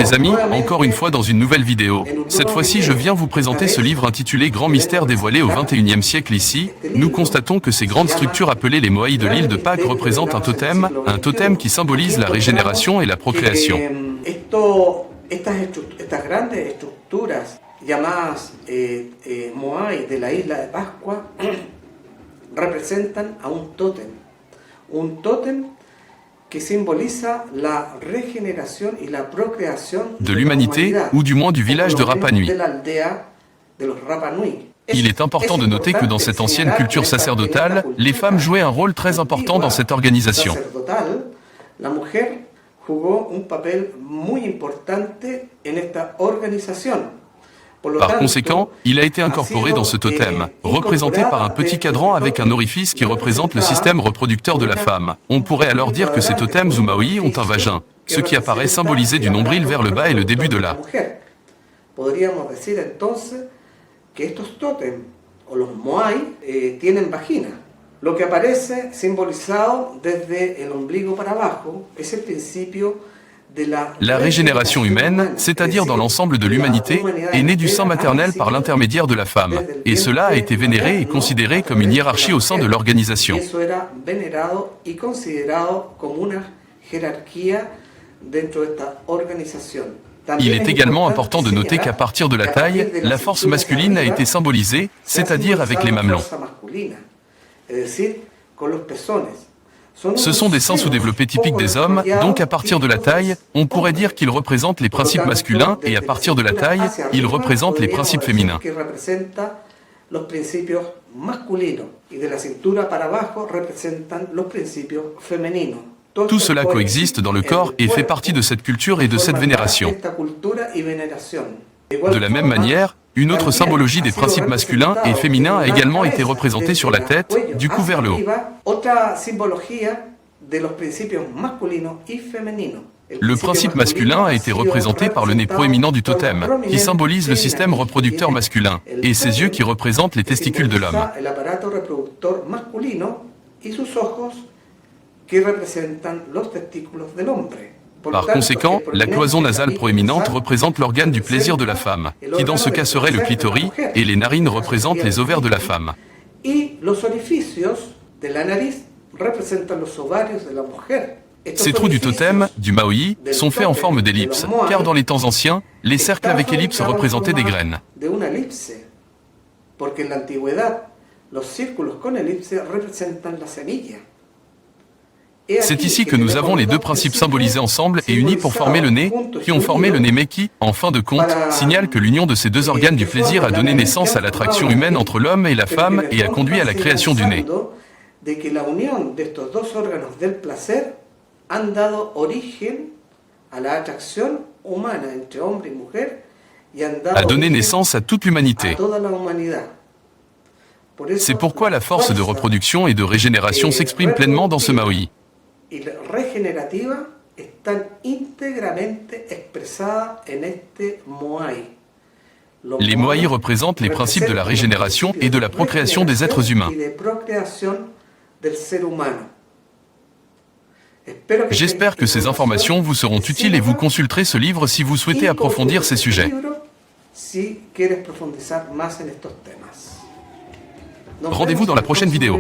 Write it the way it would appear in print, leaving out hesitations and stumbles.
les amis, encore une fois dans une nouvelle vidéo. Cette fois-ci je viens vous présenter ce livre intitulé Grands mystères dévoilés au XXIe siècle. Ici, nous constatons que ces grandes structures appelées les moaïs de l'île de Pâques représentent un totem qui symbolise la régénération et la procréation. Estas grandes estructuras llamadas moai de la isla de Pascua representan a un tótem que symboliza la régénération et la procréation de l'humanité, ou du moins du village de Rapa Nui. Il est important de noter que dans cette ancienne culture sacerdotale, les femmes jouaient un rôle très important dans cette organisation. Par conséquent, il a été incorporé dans ce totem, représenté par un petit cadran avec un orifice qui représente le système reproducteur de la femme. On pourrait alors dire que ces totems ou maoïs ont un vagin, ce qui apparaît symbolisé du nombril vers le bas et le début de la. Que estos tótems o los moai tienen vagina. Lo que aparece simbolizado desde el ombligo para abajo es el principio de la régénération humaine, c'est-à-dire dans l'ensemble de l'humanité, est née du sein maternel par l'intermédiaire de la femme. Et cela a été vénéré et considéré comme une hiérarchie au sein de l'organisation. Il est également important de noter qu'à partir de la taille, la force masculine a été symbolisée, c'est-à-dire avec les mamelons. Ce sont des seins sous-développés typiques des hommes, donc à partir de la taille, on pourrait dire qu'ils représentent les principes masculins et à partir de la taille, ils représentent les principes féminins. Tout cela coexiste dans le corps et fait partie de cette culture et de cette vénération. De la même manière, une autre symbologie des principes masculins et féminins a également été représentée sur la tête, du cou vers le haut. Le principe masculin a été représenté par le nez proéminent du totem, qui symbolise le système reproducteur masculin, et ses yeux qui représentent les testicules de l'homme. Par conséquent, la cloison nasale proéminente représente l'organe du plaisir de la femme, qui dans ce cas serait le clitoris, et les narines représentent les ovaires de la femme. Ces trous du totem, du maoï, sont faits en forme d'ellipse, car dans les temps anciens, les cercles avec ellipse représentaient des graines. C'est ici que nous avons les deux principes symbolisés ensemble et unis pour former le nez, qui ont formé le nez mais qui, en fin de compte, signale que l'union de ces deux organes du plaisir a donné naissance à l'attraction humaine entre l'homme et la femme et a conduit à la création du nez. A donné naissance à toute l'humanité. C'est pourquoi la force de reproduction et de régénération s'exprime pleinement dans ce maoï. Les moaïs représentent les principes de la régénération et de la procréation des êtres humains. J'espère que ces informations vous seront utiles et vous consulterez ce livre si vous souhaitez approfondir ces sujets. Rendez-vous dans la prochaine vidéo.